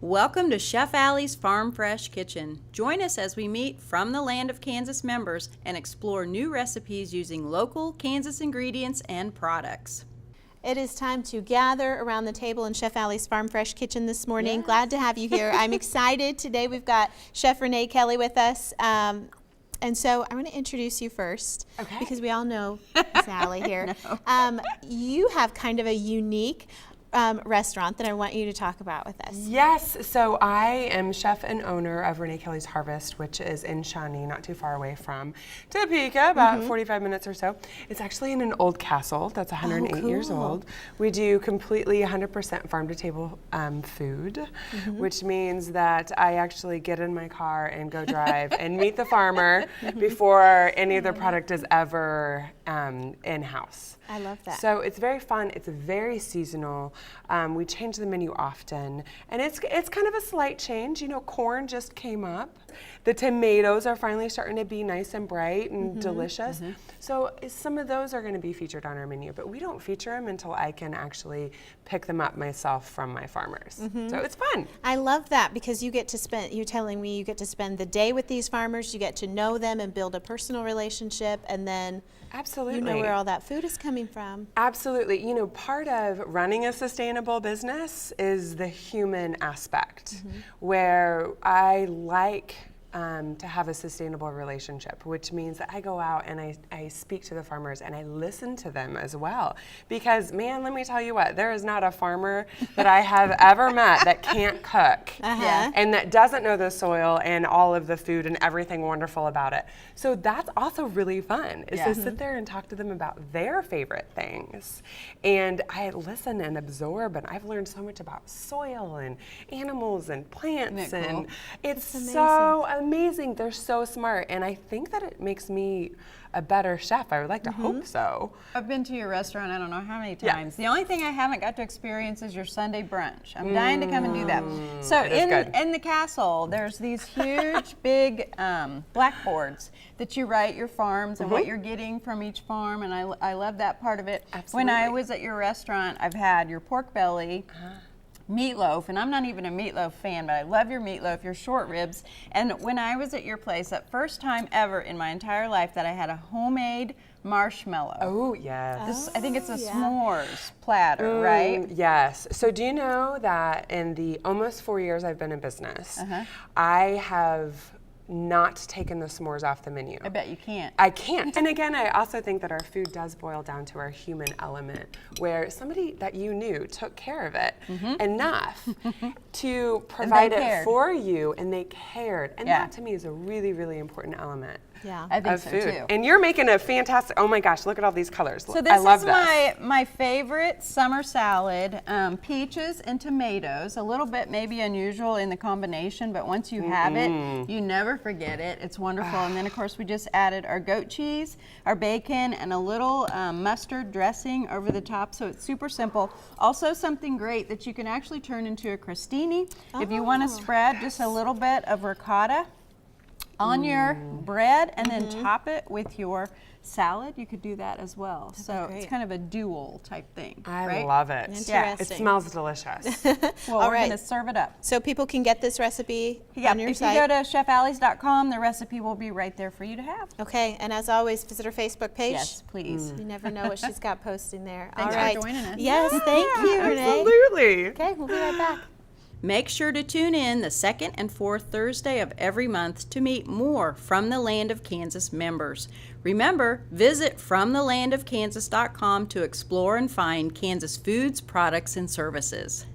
Welcome to Chef Alli's Farm Fresh Kitchen. Join us as we meet From the Land of Kansas members and explore new recipes using local Kansas ingredients and products. It is time to gather around the table in Chef Alli's Farm Fresh Kitchen this morning. Yes. Glad to have you here. I'm excited. Today we've got Chef Renee Kelly with us. And so I want to introduce you first, because we all know Miss Alli here. You have kind of a unique restaurant that I want you to talk about with us. Yes, so I am chef and owner of Renee Kelly's Harvest, which is in Shawnee, not too far away from Topeka, about 45 minutes or so. It's actually in an old castle that's 108 years old. We do completely 100% farm-to-table food, which means that I actually get in my car and go drive and meet the farmer before any of the product is ever in-house. I love that. So it's very fun. It's very seasonal. We change the menu often, and it's kind of a slight change. You know, corn just came up. The tomatoes are finally starting to be nice and bright and delicious. So some of those are going to be featured on our menu, but we don't feature them until I can actually pick them up myself from my farmers. So it's fun. I love that because you get to spend, you're telling me you get to spend the day with these farmers, you get to know them and build a personal relationship, and then Absolutely. you know where all that food is coming from. Absolutely. You know, part of running a sustainable business is the human aspect, where I like to have a sustainable relationship, which means that I go out and I speak to the farmers and I listen to them as well. Because, man, let me tell you what, there is not a farmer that I have ever met that can't cook and that doesn't know the soil and all of the food and everything wonderful about it. So that's also really fun, is to sit there and talk to them about their favorite things. And I listen and absorb, and I've learned so much about soil and animals and plants. And it's so amazing. They're so smart, and I think that it makes me a better chef. I would like to hope so. I've been to your restaurant I don't know how many times. The only thing I haven't got to experience is your Sunday brunch. I'm dying to come and do that. So in the castle, there's these huge big blackboards that you write your farms and what you're getting from each farm, and I love that part of it. Absolutely. When I was at your restaurant, I've had your pork belly, meatloaf, and I'm not even a meatloaf fan, but I love your meatloaf, your short ribs. And when I was at your place, that first time ever in my entire life that I had a homemade marshmallow. Oh, yes. I think it's a s'mores platter, right? Yes. So do you know that in the almost 4 years I've been in business, I have not taken the s'mores off the menu. I bet you can't. I can't. And again, I also think that our food does boil down to our human element, where somebody that you knew took care of it enough to provide it for you, and they cared. And that to me is a really, really important element. Yeah, I think of so food. too. And you're making a fantastic, oh my gosh, look at all these colors. So this I love is my favorite summer salad, peaches and tomatoes, a little bit maybe unusual in the combination, but once you have it, you never forget it. It's wonderful. And then of course we just added our goat cheese, our bacon, and a little mustard dressing over the top, so it's super simple. Also something great that you can actually turn into a crostini. If you want to spread just a little bit of ricotta on your bread and then top it with your salad, you could do that as well. So it's kind of a dual type thing. I love it. Interesting. It smells delicious. Well, we're going to serve it up. So people can get this recipe on your if site? you go to chefallis.com, the recipe will be right there for you to have. Okay, and as always, visit her Facebook page. Yes, please. You never know what she's got posting there. Thanks All right. for joining us. Yes, thank you, Renee. Absolutely. Okay, we'll be right back. Make sure to tune in the second and fourth Thursday of every month to meet more From the Land of Kansas members. Remember, visit FromTheLandOfKansas.com to explore and find Kansas foods, products, and services.